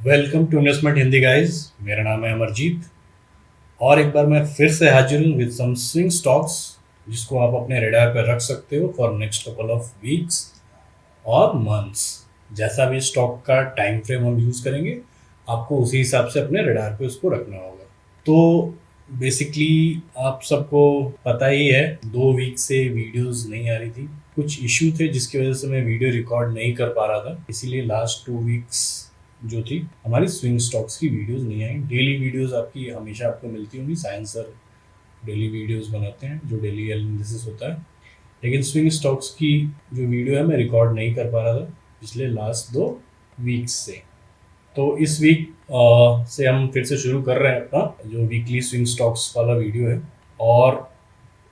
Welcome to investment Hindi guys. मेरा नाम है अमरजीत और एक बार मैं फिर से हाजिर हूँ विद सम स्विंग स्टॉक्स जिसको आप अपने रेडार पर रख सकते हो for next couple of weeks और मंथ्स। जैसा भी स्टॉक का टाइम फ्रेम हम यूज़ करेंगे आपको उसी हिसाब से अपने रेडार पे उसको रखना होगा। तो बेसिकली आप सबको पता ही है 2 वीक से वीडियोस नहीं आ रही थी, कुछ इश्यू थे जिसकी वजह से मैं वीडियो रिकॉर्ड नहीं कर पा रहा था। इसीलिए लास्ट 2 वीक्स जो थी हमारी स्विंग स्टॉक्स की वीडियोस नहीं आई। डेली वीडियोस आपकी हमेशा आपको मिलती होंगी, साइंस सर डेली वीडियोस बनाते हैं जो डेली एनालिसिस होता है, लेकिन स्विंग स्टॉक्स की जो वीडियो है मैं रिकॉर्ड नहीं कर पा रहा था पिछले लास्ट 2 वीक्स से। तो इस वीक से हम फिर से शुरू कर रहे हैं अपना जो वीकली स्विंग स्टॉक्स वाला वीडियो है। और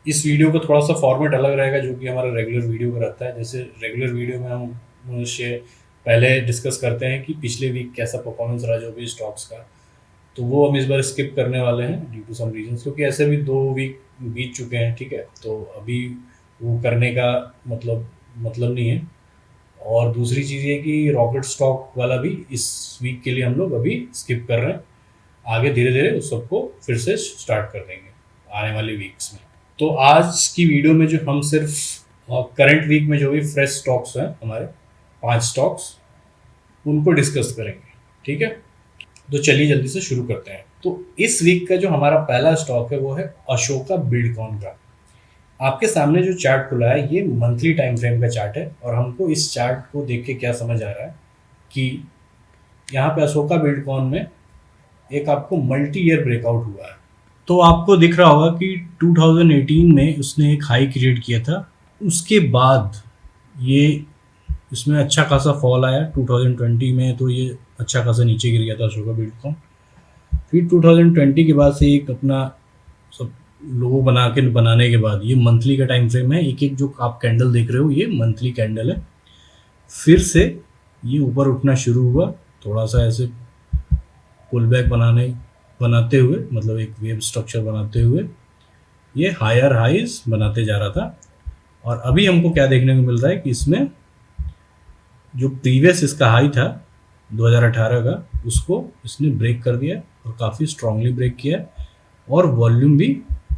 इस वीडियो का थोड़ा सा फॉर्मेट अलग रहेगा जो कि हमारा रेगुलर वीडियो का रहता है। जैसे रेगुलर वीडियो में हम मनुष्य पहले डिस्कस करते हैं कि पिछले वीक कैसा परफॉर्मेंस रहा जो भी स्टॉक्स का, तो वो हम इस बार स्किप करने वाले हैं ड्यू टू सम रीजंस, क्योंकि ऐसे भी 2 वीक बीत चुके हैं। ठीक है, तो अभी वो करने का मतलब नहीं है। और दूसरी चीज़ ये कि रॉकेट स्टॉक वाला भी इस वीक के लिए हम लोग अभी स्किप कर रहे हैं। आगे धीरे धीरे उस सबको फिर से स्टार्ट कर देंगे आने वाले वीक्स में। तो आज की वीडियो में जो हम सिर्फ करंट वीक में जो भी फ्रेश स्टॉक्स हैं हमारे 5 स्टॉक्स उनको डिस्कस करेंगे। ठीक है, तो चलिए जल्दी से शुरू करते हैं। तो इस वीक का जो हमारा पहला स्टॉक है वो है अशोका बिल्डकॉन का। आपके सामने जो चार्ट खुला है ये मंथली टाइम फ्रेम का चार्ट है और हमको इस चार्ट को देख के क्या समझ आ रहा है कि यहाँ पे अशोका बिल्डकॉन में एक आपको मल्टी ईयर ब्रेकआउट हुआ है। तो आपको दिख रहा होगा कि 2018 में उसने एक हाई क्रिएट किया था, उसके बाद ये इसमें अच्छा खासा फॉल आया 2020 में, तो ये अच्छा खासा नीचे गिर गया था अशोका बिल्डकॉन। फिर 2020 के बाद से एक अपना सब लोगो बनाने के बाद ये मंथली का टाइम फ्रेम है। एक एक जो आप कैंडल देख रहे हो ये मंथली कैंडल है। फिर से ये ऊपर उठना शुरू हुआ, थोड़ा सा ऐसे पुल बैक बनाते हुए, मतलब एक वेव स्ट्रक्चर बनाते हुए ये हायर हाइज बनाते जा रहा था। और अभी हमको क्या देखने को मिल रहा है कि इसमें जो प्रीवियस इसका हाई था 2018 का उसको इसने ब्रेक कर दिया और काफ़ी स्ट्रांगली ब्रेक किया और वॉल्यूम भी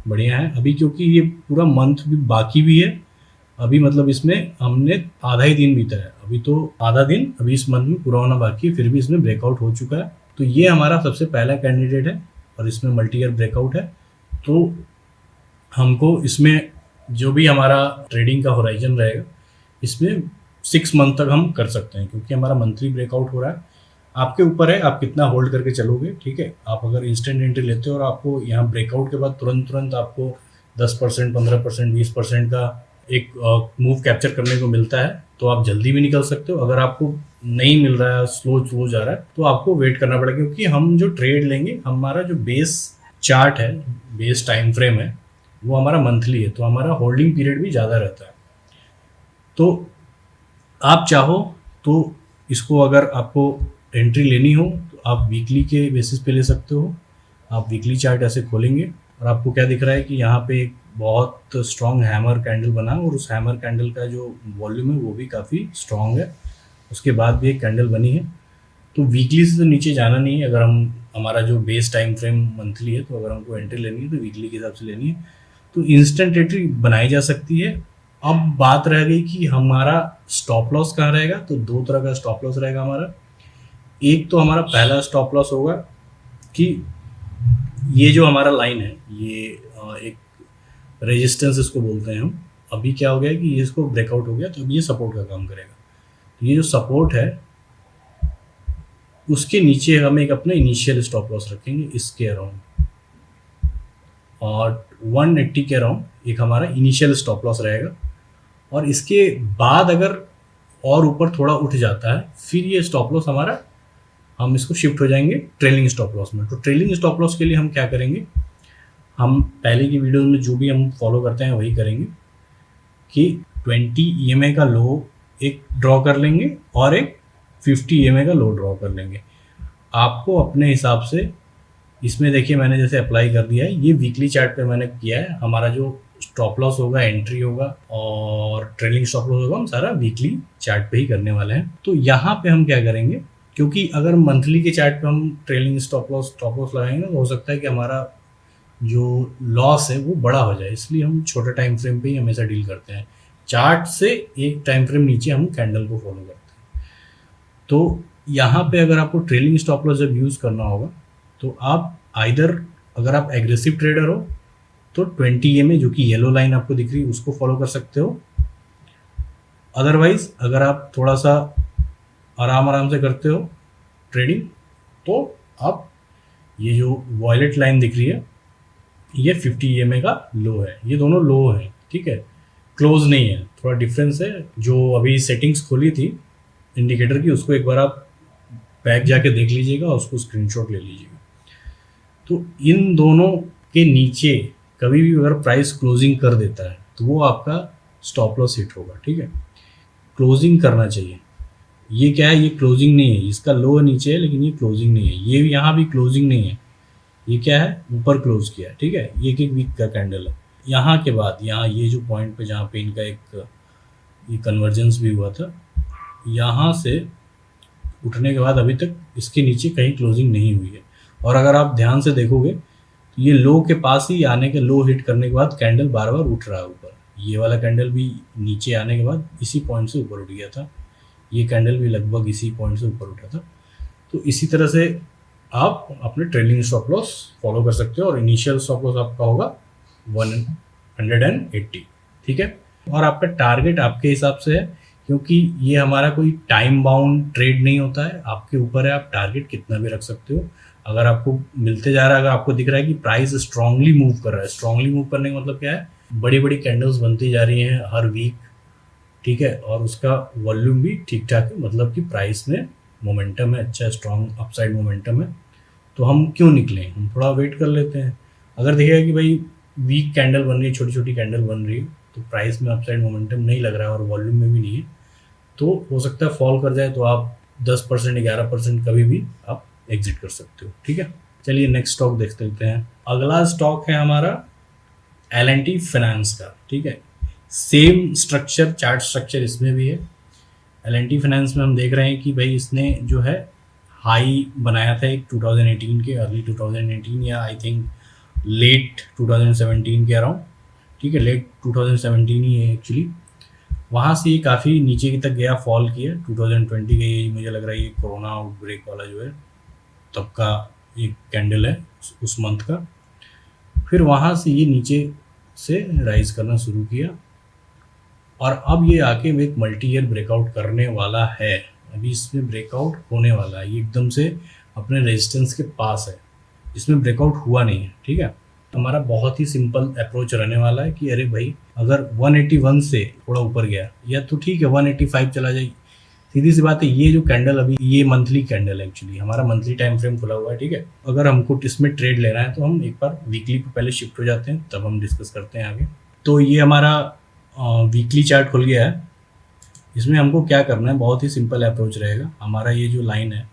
बढ़िया है अभी, क्योंकि ये पूरा मंथ भी बाकी भी है अभी, मतलब इसमें हमने आधा ही दिन बीता है अभी, तो आधा दिन अभी इस मंथ में पूरा होना बाकी है, फिर भी इसमें ब्रेकआउट हो चुका है। तो ये हमारा सबसे पहला कैंडिडेट है और इसमें मल्टी ईयर ब्रेकआउट है। तो हमको इसमें जो भी हमारा ट्रेडिंग का होराइजन रहेगा इसमें 6 मंथ तक हम कर सकते हैं, क्योंकि हमारा मंथली ब्रेकआउट हो रहा है। आपके ऊपर है आप कितना होल्ड करके चलोगे। ठीक है, आप अगर इंस्टेंट एंट्री लेते हो और आपको यहाँ ब्रेकआउट के बाद तुरंत आपको 10%, 15%, 20% का एक मूव कैप्चर करने को मिलता है तो आप जल्दी भी निकल सकते हो। अगर आपको नहीं मिल रहा है, स्लो जा रहा है, तो आपको वेट करना पड़ेगा, क्योंकि हम जो ट्रेड लेंगे हमारा जो बेस चार्ट है, बेस टाइम फ्रेम है, वो हमारा मंथली है, तो हमारा होल्डिंग पीरियड भी ज़्यादा रहता है। तो आप चाहो तो इसको अगर आपको एंट्री लेनी हो तो आप वीकली के बेसिस पे ले सकते हो। आप वीकली चार्ट ऐसे खोलेंगे और आपको क्या दिख रहा है कि यहाँ पे एक बहुत स्ट्रॉन्ग हैमर कैंडल बना और उस हैमर कैंडल का जो वॉल्यूम है वो भी काफ़ी स्ट्रॉन्ग है। उसके बाद भी एक कैंडल बनी है। तो वीकली से तो नीचे जाना नहीं है। अगर हम हमारा जो बेस टाइम फ्रेम मंथली है, तो अगर हमको एंट्री लेनी है तो वीकली के हिसाब से लेनी है, तो इंस्टेंट एंट्री बनाई जा सकती है। अब बात रह गई कि हमारा स्टॉप लॉस कहाँ रहेगा। तो 2 तरह का स्टॉप लॉस रहेगा हमारा। एक तो हमारा पहला स्टॉप लॉस होगा कि ये जो हमारा लाइन है ये एक रेजिस्टेंस इसको बोलते हैं हम। अभी क्या हो गया कि ये इसको ब्रेकआउट हो गया तो अभी ये सपोर्ट का काम करेगा। तो ये जो सपोर्ट है उसके नीचे हम एक अपना इनिशियल स्टॉप लॉस रखेंगे इसके अराउंड, और 180 के अराउंड एक हमारा इनिशियल स्टॉप लॉस रहेगा। और इसके बाद अगर और ऊपर थोड़ा उठ जाता है फिर ये स्टॉप लॉस हमारा, हम इसको शिफ्ट हो जाएंगे ट्रेलिंग स्टॉप लॉस में। तो ट्रेलिंग स्टॉप लॉस के लिए हम क्या करेंगे, हम पहले की वीडियो में जो भी हम फॉलो करते हैं वही करेंगे कि 20 EMA का लो एक ड्रॉ कर लेंगे और एक 50 EMA का लो ड्रॉ कर लेंगे। आपको अपने हिसाब से इसमें देखिए मैंने जैसे अप्लाई कर दिया है, ये वीकली चार्ट पे मैंने किया है। हमारा जो स्टॉप लॉस होगा, एंट्री होगा और ट्रेलिंग स्टॉप लॉस होगा, हम सारा वीकली चार्ट पे ही करने वाले हैं। तो यहाँ पे हम क्या करेंगे, क्योंकि अगर मंथली के चार्ट पे हम ट्रेलिंग स्टॉप लॉस लगाएंगे तो हो सकता है कि हमारा जो लॉस है वो बड़ा हो जाए, इसलिए हम छोटे टाइम फ्रेम पे ही हमेशा डील करते हैं। चार्ट से एक टाइम फ्रेम नीचे हम कैंडल को फॉलो करते हैं। तो यहाँ पे अगर आपको ट्रेलिंग स्टॉप लॉस जब यूज़ करना होगा तो आप आइदर, अगर आप एग्रेसिव ट्रेडर हो तो 20 EMA जो कि येलो लाइन आपको दिख रही है उसको फॉलो कर सकते हो। अदरवाइज अगर आप थोड़ा सा आराम से करते हो ट्रेडिंग तो आप ये जो वॉयलेट लाइन दिख रही है ये 50 EMA का लो है, ये दोनों लो है, ठीक है, क्लोज नहीं है, थोड़ा डिफरेंस है। जो अभी सेटिंग्स खोली थी इंडिकेटर की उसको एक बार आप बैक जाके देख लीजिएगा और उसको स्क्रीनशॉट ले लीजिएगा। तो इन दोनों के नीचे कभी भी अगर प्राइस क्लोजिंग कर देता है तो वो आपका स्टॉप लॉस हिट होगा, ठीक है। क्लोजिंग करना चाहिए। ये क्या है, ये क्लोजिंग नहीं है, इसका लो नीचे है लेकिन ये क्लोजिंग नहीं है, ये भी यहाँ भी क्लोजिंग नहीं है, ये क्या है, ऊपर क्लोज किया है, ठीक है। ये एक वीक का कैंडल है। यहाँ के बाद यहाँ ये जो पॉइंट पे जहाँ पे इनका एक ये कन्वर्जेंस भी हुआ था, यहाँ से उठने के बाद अभी तक इसके नीचे कहीं क्लोजिंग नहीं हुई है। और अगर आप ध्यान से देखोगे तो ये लो के पास ही आने के, लो हिट करने के बाद कैंडल बार बार उठ रहा है ऊपर। ये वाला कैंडल भी नीचे आने के बाद इसी पॉइंट से ऊपर उठ गया था, ये कैंडल भी लगभग इसी पॉइंट से ऊपर उठा था। तो इसी तरह से आप अपने ट्रेलिंग स्टॉप लॉस फॉलो कर सकते हो और इनिशियल स्टॉप लॉस आपका होगा 180, ठीक है। और आपका टारगेट आपके हिसाब से है, क्योंकि ये हमारा कोई टाइम बाउंड ट्रेड नहीं होता है, आपके ऊपर है, आप टारगेट कितना भी रख सकते हो। अगर आपको मिलते जा रहा है, अगर आपको दिख रहा है कि प्राइस स्ट्रांगली मूव कर रहा है, स्ट्रांगली मूव करने का मतलब क्या है, बड़ी बड़ी कैंडल्स बनती जा रही हैं हर वीक, ठीक है, और उसका वॉल्यूम भी ठीक ठाक है, मतलब कि प्राइस में मोमेंटम है, अच्छा स्ट्रांग अपसाइड मोमेंटम है, तो हम क्यों निकलें, हम थोड़ा वेट कर लेते हैं। अगर देखिएगा कि भाई वीक कैंडल बन रही है, छोटी छोटी कैंडल बन रही है, तो प्राइस में अपसाइड मोमेंटम नहीं लग रहा है और वॉल्यूम में भी नहीं है, तो हो सकता है फॉल कर जाए, तो आप 10% 11% कभी भी आप एग्जिट कर सकते हो, ठीक है। चलिए नेक्स्ट स्टॉक देख लेते हैं। अगला स्टॉक है हमारा L&T फाइनेंस का, ठीक है। सेम स्ट्रक्चर, चार्ट स्ट्रक्चर इसमें भी है। L&T फाइनेंस में हम देख रहे हैं कि भाई इसने जो है हाई बनाया था एक 2018 के, अर्ली 2018 या आई थिंक लेट 2017 के अराउंड, ठीक है, लेट 2017 ही है एक्चुअली। वहाँ से ये काफ़ी नीचे की तक गया, फॉल किया 2020 के, ये मुझे लग रहा है ये कोरोना आउटब्रेक वाला जो है तब का एक कैंडल है उस मंथ का। फिर वहाँ से ये नीचे से राइज करना शुरू किया और अब ये आके एक मल्टी ईयर ब्रेकआउट करने वाला है। अभी इसमें ब्रेकआउट होने वाला है, ये एकदम से अपने रेजिस्टेंस के पास है, इसमें ब्रेकआउट हुआ नहीं है, ठीक है। हमारा बहुत ही सिंपल अप्रोच रहने वाला है कि अरे भाई अगर 181 से थोड़ा ऊपर गया या तो ठीक है 185 चला जाए, सीधी सी बात है। ये जो कैंडल अभी, ये मंथली कैंडल है एक्चुअली, हमारा मंथली टाइम फ्रेम खुला हुआ है, ठीक है। अगर हमको इसमें ट्रेड लेना है तो हम एक बार वीकली पे पहले शिफ्ट हो जाते हैं, तब हम डिस्कस करते हैं आगे। तो ये हमारा वीकली चार्ट खुल गया है। इसमें हमको क्या करना है, बहुत ही सिंपल अप्रोच रहेगा। हमारा ये जो लाइन है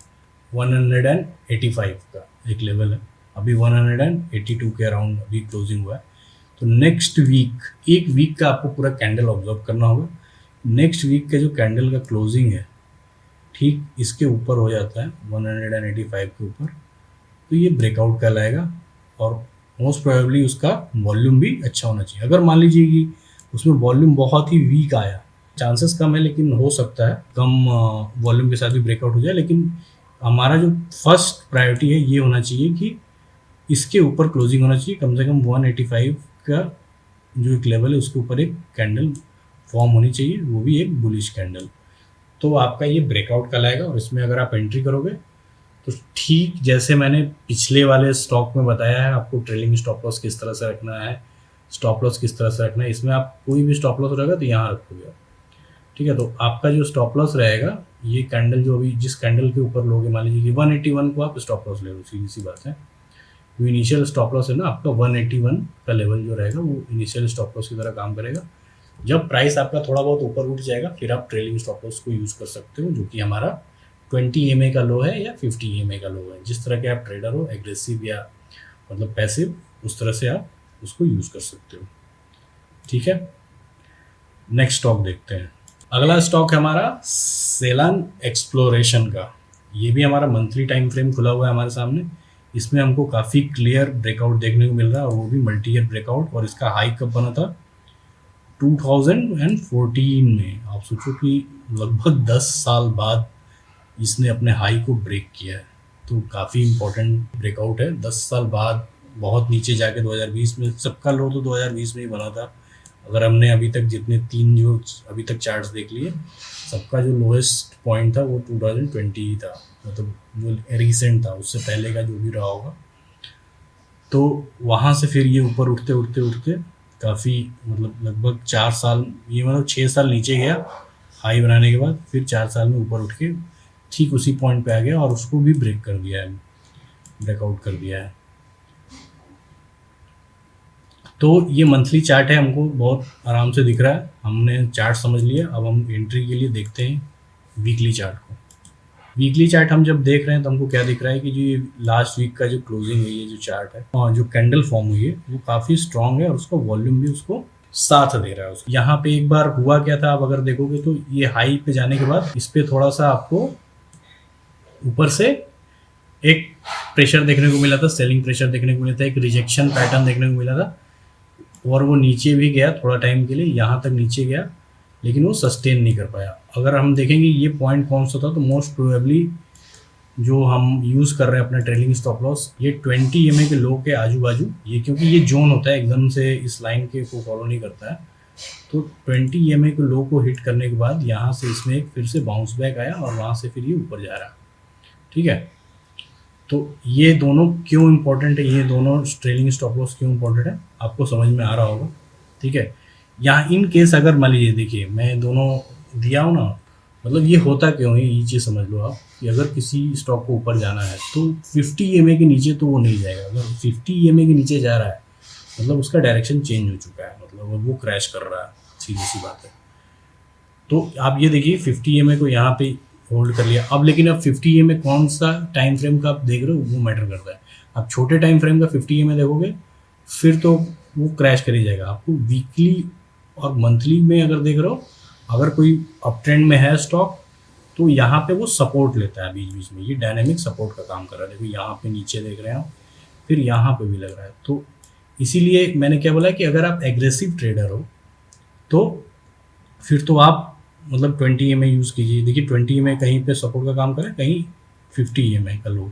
185 का एक लेवल है, अभी 182 के अराउंड अभी क्लोजिंग हुआ है। तो नेक्स्ट वीक, एक वीक का आपको पूरा कैंडल ऑब्जर्व करना होगा। नेक्स्ट वीक का जो कैंडल का क्लोजिंग है ठीक इसके ऊपर हो जाता है 185 के ऊपर, तो ये ब्रेकआउट कहलाएगा और मोस्ट प्रोबेबली उसका वॉल्यूम भी अच्छा होना चाहिए। अगर मान लीजिए कि उसमें वॉल्यूम बहुत ही वीक आया, चांसेस कम है लेकिन हो सकता है कम वॉल्यूम के साथ भी ब्रेकआउट हो जाए, लेकिन हमारा जो फर्स्ट प्रायोरिटी है ये होना चाहिए कि इसके ऊपर क्लोजिंग होना चाहिए, कम से कम 185 का जो एक लेवल है उसके ऊपर एक कैंडल फॉर्म होनी चाहिए, वो भी एक बुलिश कैंडल। तो आपका ये ब्रेकआउट कहलाएगा और इसमें अगर आप एंट्री करोगे तो ठीक जैसे मैंने पिछले वाले स्टॉक में बताया है आपको ट्रेलिंग स्टॉप लॉस किस तरह से रखना है, स्टॉप लॉस किस तरह से रखना है, इसमें आप कोई भी स्टॉप लॉस रहेगा तो यहाँ रखोगे, ठीक है। तो आपका जो स्टॉप लॉस रहेगा, ये कैंडल जो अभी जिस कैंडल के ऊपर लोगे, मान लीजिए कि 181 को आप स्टॉप लॉस ले लो, सीधी सी बात है। जो इनिशियल स्टॉप लॉस है ना आपका 181 का लेवल जो रहेगा वो इनिशियल स्टॉप लॉस की तरह काम करेगा। जब प्राइस आपका थोड़ा बहुत ऊपर उठ जाएगा फिर आप ट्रेलिंग स्टॉप लॉस को यूज़ कर सकते हो, जो कि हमारा 20 EMA का लो है या 50 EMA का लो है। जिस तरह के आप ट्रेडर हो, एग्रेसिव या मतलब पैसिव, उस तरह से आप उसको यूज़ कर सकते हो, ठीक है। नेक्स्ट स्टॉक देखते हैं। अगला स्टॉक है हमारा सेलन एक्सप्लोरेशन का। ये भी हमारा मंथली टाइम फ्रेम खुला हुआ है हमारे सामने। इसमें हमको काफ़ी क्लियर ब्रेकआउट देखने को मिल रहा है, और वो भी मल्टी ईयर ब्रेकआउट। और इसका हाई कब बना था? 2014 में। आप सोचो कि लगभग 10 साल बाद इसने अपने हाई को ब्रेक किया है, तो काफ़ी इम्पोर्टेंट ब्रेकआउट है 10 साल बाद। बहुत नीचे जाके 2020 में, सबका लो तो 2020 में ही बना था। अगर हमने अभी तक जितने 3 जो अभी तक चार्ट्स देख लिए, सबका जो लोएस्ट पॉइंट था वो 2020 ही था, मतलब जो रिसेंट था, उससे पहले का जो भी रहा होगा। तो वहाँ से फिर ये ऊपर उठते उठते उठते काफ़ी, मतलब लगभग 4 साल, ये मतलब 6 साल नीचे गया हाई बनाने के बाद, फिर 4 साल में ऊपर उठ के ठीक उसी पॉइंट पे आ गया, और उसको भी ब्रेक कर दिया है, ब्रेकआउट कर दिया है। तो ये मंथली चार्ट है, हमको बहुत आराम से दिख रहा है, हमने चार्ट समझ लिया। अब हम एंट्री के लिए देखते हैं वीकली चार्ट को। वीकली चार्ट हम जब देख रहे हैं तो हमको क्या दिख रहा है कि जो ये लास्ट वीक का जो क्लोजिंग है, ये जो चार्ट है और जो कैंडल फॉर्म हुई है वो काफ़ी स्ट्रांग है, और उसका वॉल्यूम भी उसको साथ दे रहा है। उसको यहाँ पे एक बार हुआ क्या था, आप अगर देखोगे तो ये हाई पे जाने के बाद इस पे थोड़ा सा आपको ऊपर से एक प्रेशर देखने को मिला था, सेलिंग प्रेशर देखने को मिला था, एक रिजेक्शन पैटर्न देखने को मिला था, और वो नीचे भी गया थोड़ा टाइम के लिए, यहाँ तक नीचे गया, लेकिन वो सस्टेन नहीं कर पाया। अगर हम देखेंगे ये पॉइंट कौन सा था, तो मोस्ट प्रोबेबली जो हम यूज़ कर रहे हैं अपना ट्रेलिंग स्टॉप लॉस, ये 20 EMA के लो के आजू बाजू, ये क्योंकि ये जोन होता है, एकदम से इस लाइन के को फॉलो नहीं करता है, तो 20 EMA के लो को हिट करने के बाद यहाँ से इसमें एक फिर से बाउंस बैक आया, और वहाँ से फिर ये ऊपर जा रहा है। ठीक है, तो ये दोनों क्यों इम्पोर्टेंट है, ये दोनों ट्रेलिंग स्टॉप लॉस क्यों इम्पोर्टेंट है, आपको समझ में आ रहा होगा। ठीक है, यहाँ इन केस अगर मान लीजिए, देखिए मैं दोनों दिया हूँ ना, मतलब ये होता क्यों है, ये चीज़ समझ लो आप कि अगर किसी स्टॉक को ऊपर जाना है तो 50 EMA के नीचे तो वो नहीं जाएगा। अगर 50 EMA के नीचे जा रहा है मतलब उसका डायरेक्शन चेंज हो चुका है, मतलब वो क्रैश कर रहा है, सीधी सी बात है। तो आप ये देखिए 50 EMA को यहाँ पे होल्ड कर लिया। अब लेकिन अब 50 EMA कौन सा टाइम फ्रेम का आप देख रहे हो वो मैटर करता है। आप छोटे टाइम फ्रेम का 50 EMA देखोगे फिर तो वो क्रैश कर ही जाएगा। आपको वीकली और मंथली में अगर देख रहे हो, अगर कोई अप ट्रेंड में है स्टॉक, तो यहाँ पे वो सपोर्ट लेता है बीच बीच में, ये डायनेमिक सपोर्ट का काम कर रहा है। देखो यहाँ पे नीचे देख रहे हो, फिर यहाँ पे भी लग रहा है। तो इसीलिए मैंने क्या बोला कि अगर आप एग्रेसिव ट्रेडर हो तो फिर तो आप मतलब 20 EMA यूज़ कीजिए। देखिए 20 EMA कहीं पे सपोर्ट का काम करे, कहीं 50 EMA का लो।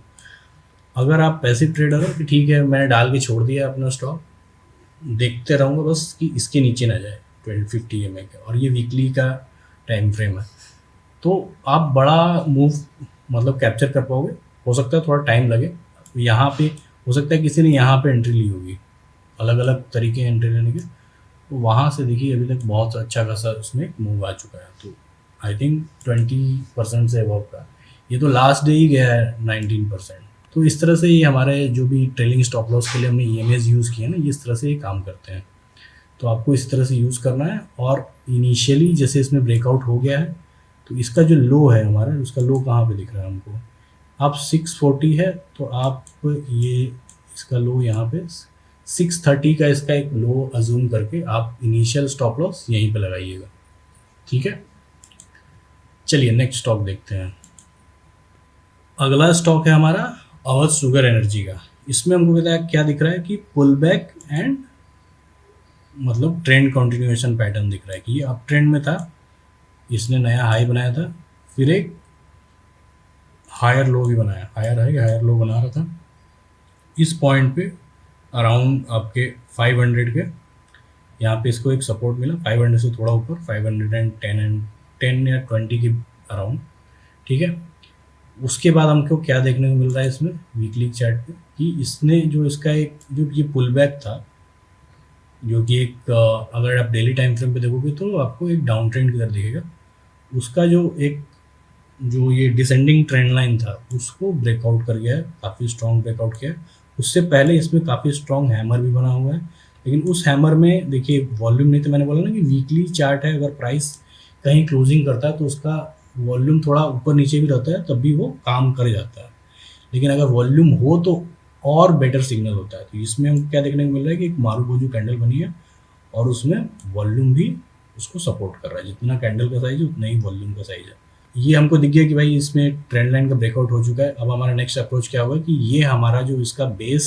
अगर आप पैसिव ट्रेडर हो कि ठीक है मैं डाल के छोड़ दिया अपना स्टॉक, देखते रहूँगा बस कि इसके नीचे ना जाए 50 EMA का, और ये वीकली का टाइम फ्रेम है, तो आप बड़ा मूव मतलब कैप्चर कर पाओगे। हो सकता है थोड़ा टाइम लगे, यहाँ पे हो सकता है किसी ने यहाँ पे एंट्री ली होगी, अलग अलग तरीके एंट्री लेने के, तो वहाँ से देखिए अभी तक बहुत अच्छा खासा उसमें मूव आ चुका है। तो आई थिंक 20% से अबव का, ये तो लास्ट डे ही गया है 19%। तो इस तरह से ये हमारे जो भी ट्रेलिंग स्टॉप लॉस के लिए हमने EMAs यूज़ किए ना, ये इस तरह से ये काम करते हैं। तो आपको इस तरह से यूज़ करना है। और इनिशियली जैसे इसमें ब्रेकआउट हो गया है, तो इसका जो लो है हमारा, उसका लो कहाँ पे दिख रहा है हमको, आप 640 है तो आप ये इसका लो यहाँ पे 630 का इसका एक लो अज्यूम करके आप इनिशियल स्टॉप लॉस यहीं पे लगाइएगा। ठीक है, चलिए नेक्स्ट स्टॉक देखते हैं। अगला स्टॉक है हमारा अवध शुगर एनर्जी का। इसमें हमको क्या दिख रहा है कि पुल बैक एंड मतलब ट्रेंड कंटिन्यूएशन पैटर्न दिख रहा है कि ये अप ट्रेंड में था, इसने नया हाई बनाया था, फिर एक हायर लो भी बनाया, हायर हाई हायर लो बना रहा था इस पॉइंट पे अराउंड आपके 500 के। यहाँ पे इसको एक सपोर्ट मिला 500 से थोड़ा ऊपर 510 या 20 के अराउंड। ठीक है, उसके बाद हमको क्या देखने को मिल रहा है इसमें वीकली चार्ट पे कि इसने जो इसका एक जो ये पुल बैक था, जो कि एक अगर आप डेली टाइम फ्रेम पे देखोगे तो आपको एक डाउन ट्रेंड की तरह दिखेगा। उसका जो ये डिसेंडिंग ट्रेंड लाइन था उसको ब्रेकआउट कर गया है, काफ़ी स्ट्रॉन्ग ब्रेकआउट किया है। उससे पहले इसमें काफ़ी स्ट्रॉन्ग हैमर भी बना हुआ है, लेकिन उस हैमर में देखिए वॉल्यूम नहीं, तो मैंने बोला ना कि वीकली चार्ट है, अगर प्राइस कहीं क्लोजिंग करता है तो उसका वॉल्यूम थोड़ा ऊपर नीचे भी रहता है, तब भी वो काम कर जाता है। लेकिन अगर वॉल्यूम हो तो और बेटर सिग्नल होता है। तो इसमें हमको क्या देखने को मिल रहा है कि एक मारूबोजू कैंडल बनी है और उसमें वॉल्यूम भी उसको सपोर्ट कर रहा है। जितना कैंडल का साइज है उतना ही वॉल्यूम का साइज है। ये हमको दिख गया कि भाई इसमें ट्रेंड लाइन का ब्रेकआउट हो चुका है। अब हमारा नेक्स्ट अप्रोच क्या होगा कि ये हमारा जो इसका बेस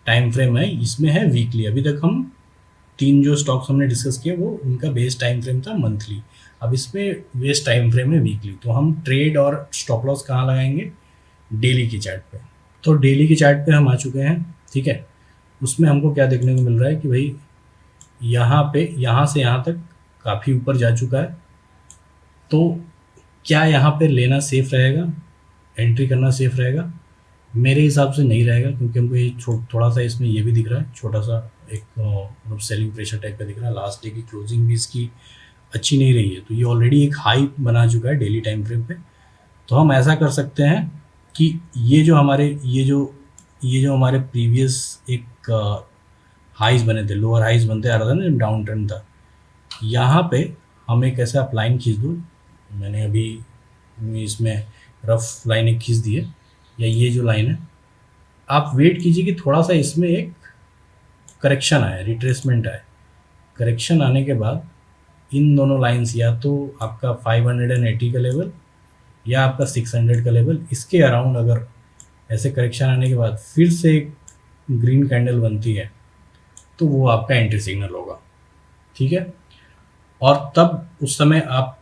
टाइम फ्रेम है इसमें है वीकली। अभी तक हम 3 जो स्टॉक्स हमने डिस्कस किए वो उनका बेस टाइम फ्रेम था मंथली, अब इसमें बेस टाइम फ्रेम है वीकली। तो हम ट्रेड और स्टॉप लॉस कहाँ लगाएंगे? डेली की चार्ट पे। तो डेली की चार्ट पे हम आ चुके हैं, ठीक है। उसमें हमको क्या देखने को मिल रहा है कि भाई यहाँ पे यहाँ से यहाँ तक काफ़ी ऊपर जा चुका है। तो क्या यहाँ पे लेना सेफ रहेगा, एंट्री करना सेफ रहेगा? मेरे हिसाब से नहीं रहेगा, क्योंकि हमको ये थोड़ा सा इसमें ये भी दिख रहा है, छोटा सा एक मतलब सेलिंग प्रेशर टाइप का दिख रहा है। लास्ट डे की क्लोजिंग भी इसकी अच्छी नहीं रही है, तो ये ऑलरेडी एक हाई बना चुका है डेली टाइम फ्रेम पे। तो हम ऐसा कर सकते हैं कि ये जो हमारे प्रीवियस एक हाइज बने थे, लोअर हाइज बनते आ रहा था ना जब डाउन ट्रेंड था, यहाँ पे हम एक ऐसा लाइन खींच दूँ। मैंने अभी इसमें रफ लाइन एक खींच दी है, या ये जो लाइन है, आप वेट कीजिए कि थोड़ा सा इसमें एक करेक्शन आए, रिट्रेसमेंट आए। करेक्शन आने के बाद इन दोनों लाइंस, या तो आपका 580 का लेवल या आपका 600 का लेवल, इसके अराउंड अगर ऐसे करेक्शन आने के बाद फिर से एक ग्रीन कैंडल बनती है तो वो आपका एंट्री सिग्नल होगा, ठीक है। और तब उस समय आप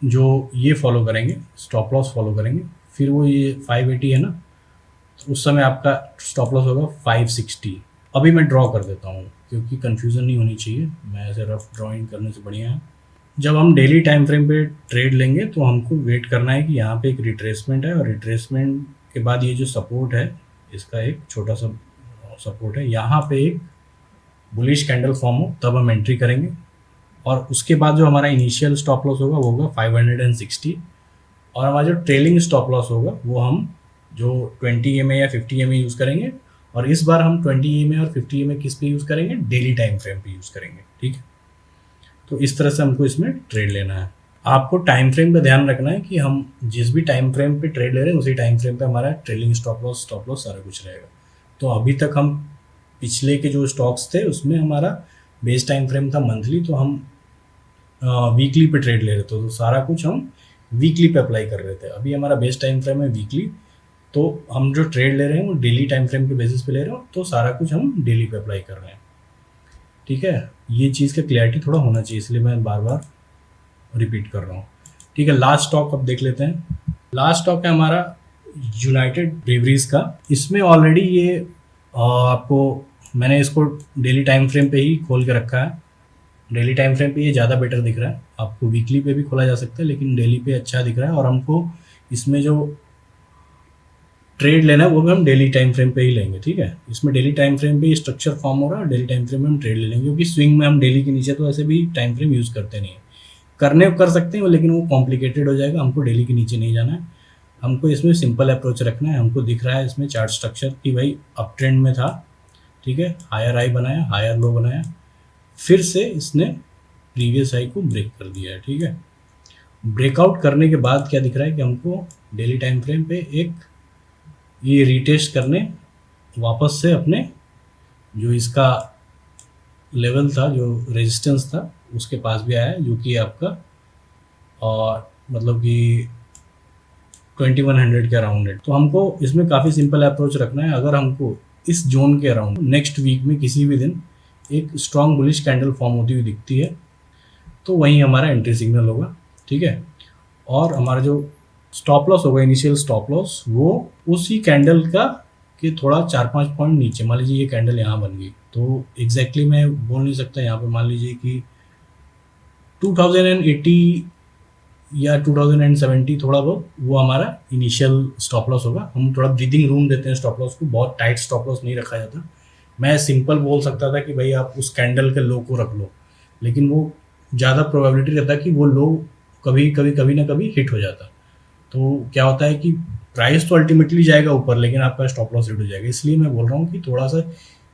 जो ये फॉलो करेंगे, स्टॉप लॉस फॉलो करेंगे, फिर वो ये 580 है ना, तो उस समय आपका स्टॉप लॉस होगा 560। अभी मैं ड्रॉ कर देता हूँ क्योंकि कन्फ्यूज़न नहीं होनी चाहिए, मैं ऐसे रफ ड्राइंग करने से बढ़िया है। जब हम डेली टाइम फ्रेम पे ट्रेड लेंगे तो हमको वेट करना है कि यहाँ पे एक रिट्रेसमेंट है, और रिट्रेसमेंट के बाद ये जो सपोर्ट है इसका एक छोटा सा सपोर्ट है, यहाँ पे एक बुलिश कैंडल फॉर्म हो तब हम एंट्री करेंगे। और उसके बाद जो हमारा इनिशियल स्टॉप लॉस होगा वो होगा 560, और हमारा जो ट्रेलिंग स्टॉप लॉस होगा वो हम जो 20 EMA या 50 EMA यूज़ करेंगे। और इस बार हम 20 EMA और 50 EMA किस पे यूज़ करेंगे? डेली टाइम फ्रेम पे यूज़ करेंगे, ठीक है। तो इस तरह से हमको इसमें ट्रेड लेना है। आपको टाइम फ्रेम पे ध्यान रखना है कि हम जिस भी टाइम फ्रेम पे ट्रेड ले रहे हैं उसी टाइम फ्रेम पे हमारा ट्रेलिंग स्टॉप लॉस सारा कुछ रहेगा। तो अभी तक हम पिछले के जो स्टॉक्स थे उसमें हमारा बेस टाइम फ्रेम था मंथली, तो हम वीकली पे ट्रेड ले रहे थे, तो सारा कुछ हम वीकली पे अप्लाई कर रहे थे। अभी हमारा बेस टाइम फ्रेम है वीकली, तो हम जो ट्रेड ले रहे हैं वो डेली टाइम फ्रेम के बेसिस पे ले रहे हो, तो सारा कुछ हम डेली पे अप्लाई कर रहे हैं, ठीक है। ये चीज़ का क्लैरिटी थोड़ा होना चाहिए, इसलिए मैं बार बार रिपीट कर रहा हूँ, ठीक है। लास्ट स्टॉक अब देख लेते हैं। लास्ट स्टॉक है हमारा यूनाइटेड ब्रेवरीज का। इसमें ऑलरेडी ये आपको मैंने इसको डेली टाइम फ्रेम पे ही खोल के रखा है। डेली टाइम फ्रेम पे ये ज़्यादा बेटर दिख रहा है, आपको वीकली पे भी खोला जा सकता है लेकिन डेली पे अच्छा दिख रहा है। और हमको इसमें जो ट्रेड लेना है वो भी हम डेली टाइम फ्रेम पे ही लेंगे, ठीक है। इसमें डेली टाइम फ्रेम पे स्ट्रक्चर फॉर्म हो रहा है और डेली टाइम फ्रेम में हम ट्रेड ले लेंगे, क्योंकि स्विंग में हम डेली के नीचे तो ऐसे भी टाइम फ्रेम यूज़ करते नहीं है। कर सकते हैं लेकिन वो कॉम्प्लिकेटेड हो जाएगा, हमको डेली के नीचे नहीं जाना है। हमको इसमें सिंपल अप्रोच रखना है। हमको दिख रहा है इसमें चार्ट स्ट्रक्चर कि भाई अप ट्रेंड में था, ठीक है, हायर हाई बनाया, हायर लो बनाया, फिर से इसने प्रीवियस हाई को ब्रेक कर दिया है, ठीक है। ब्रेकआउट करने के बाद क्या दिख रहा है कि हमको डेली टाइम फ्रेम पे एक ये रीटेस्ट करने वापस से अपने जो इसका लेवल था, जो रेजिस्टेंस था, उसके पास भी आया है, जो कि आपका और मतलब कि 2100 के अराउंड है। तो हमको इसमें काफ़ी सिंपल अप्रोच रखना है। अगर हमको इस जोन के अराउंड नेक्स्ट वीक में किसी भी दिन एक स्ट्रॉन्ग बुलिश कैंडल फॉर्म होती हुई दिखती है तो वहीं हमारा एंट्री सिग्नल होगा, ठीक है। और हमारा जो स्टॉप लॉस होगा, इनिशियल स्टॉप लॉस, वो उसी कैंडल का कि थोड़ा 4-5 पॉइंट नीचे, मान लीजिए ये कैंडल यहाँ बन गई तो एग्जैक्टली मैं बोल नहीं सकता यहाँ पे, मान लीजिए कि 2080 या 2070 थोड़ा बहुत वो हमारा इनिशियल स्टॉप लॉस होगा। हम थोड़ा ब्रीदिंग रूम देते हैं स्टॉप लॉस को, बहुत टाइट स्टॉप लॉस नहीं रखा जाता। मैं सिंपल बोल सकता था कि भाई आप उस कैंडल के लो को रख लो, लेकिन वो ज़्यादा प्रोबेबिलिटी रहता है कि वो लो कभी ना कभी हिट हो जाता। तो क्या होता है कि प्राइस तो अल्टीमेटली जाएगा ऊपर लेकिन आपका स्टॉप लॉस हिट हो जाएगा। इसलिए मैं बोल रहा हूँ कि थोड़ा सा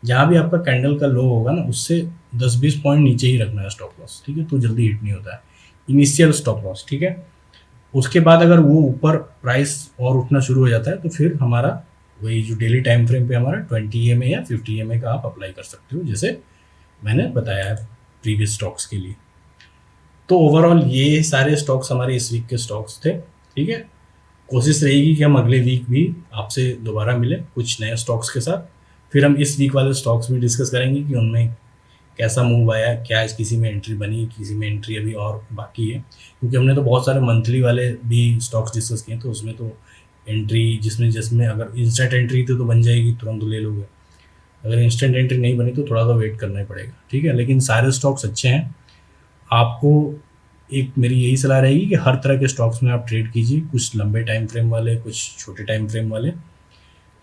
जहाँ भी आपका कैंडल का लो होगा ना उससे 10-20 पॉइंट नीचे ही रखना है स्टॉप लॉस, ठीक है, तो जल्दी हिट नहीं होता है इनिशियल स्टॉप लॉस, ठीक है। उसके बाद अगर वो ऊपर प्राइस और उठना शुरू हो जाता है तो फिर हमारा वही जो डेली टाइम फ्रेम पे हमारा 20 EMA या 50 EMA का आप अप्लाई कर सकते हो, जैसे मैंने बताया है प्रीवियस स्टॉक्स के लिए। तो ओवरऑल ये सारे स्टॉक्स हमारे इस वीक के स्टॉक्स थे। ठीक है, कोशिश रहेगी कि हम अगले वीक भी आपसे दोबारा मिले कुछ नए स्टॉक्स के साथ। फिर हम इस वीक वाले स्टॉक्स भी डिस्कस करेंगे कि उनमें कैसा मूव आया, क्या किसी में एंट्री बनी, किसी में एंट्री अभी और बाकी है, क्योंकि हमने तो बहुत सारे मंथली वाले भी स्टॉक्स डिस्कस किए, तो उसमें तो एंट्री जिसमें अगर इंस्टेंट एंट्री थी तो बन जाएगी, तुरंत ले लोगे। अगर इंस्टेंट एंट्री नहीं बनी तो थोड़ा सा वेट करना ही पड़ेगा। ठीक है, लेकिन सारे स्टॉक्स अच्छे हैं। आपको एक मेरी यही सलाह रहेगी कि हर तरह के स्टॉक्स में आप ट्रेड कीजिए, कुछ लंबे टाइम फ्रेम वाले, कुछ छोटे टाइम फ्रेम वाले,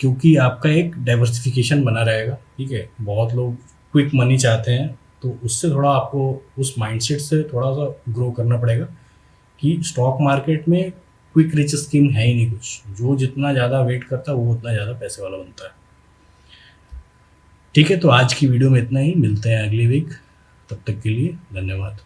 क्योंकि आपका एक डाइवर्सिफिकेशन बना रहेगा। ठीक है, बहुत लोग क्विक मनी चाहते हैं, तो उससे थोड़ा आपको उस माइंडसेट से थोड़ा सा ग्रो करना पड़ेगा कि स्टॉक मार्केट में क्विक रिच स्कीम है ही नहीं कुछ। जो जितना ज़्यादा वेट करता है वो उतना ज़्यादा पैसे वाला बनता है। ठीक है, तो आज की वीडियो में इतना ही, मिलते हैं अगली वीक। तब तक के लिए धन्यवाद।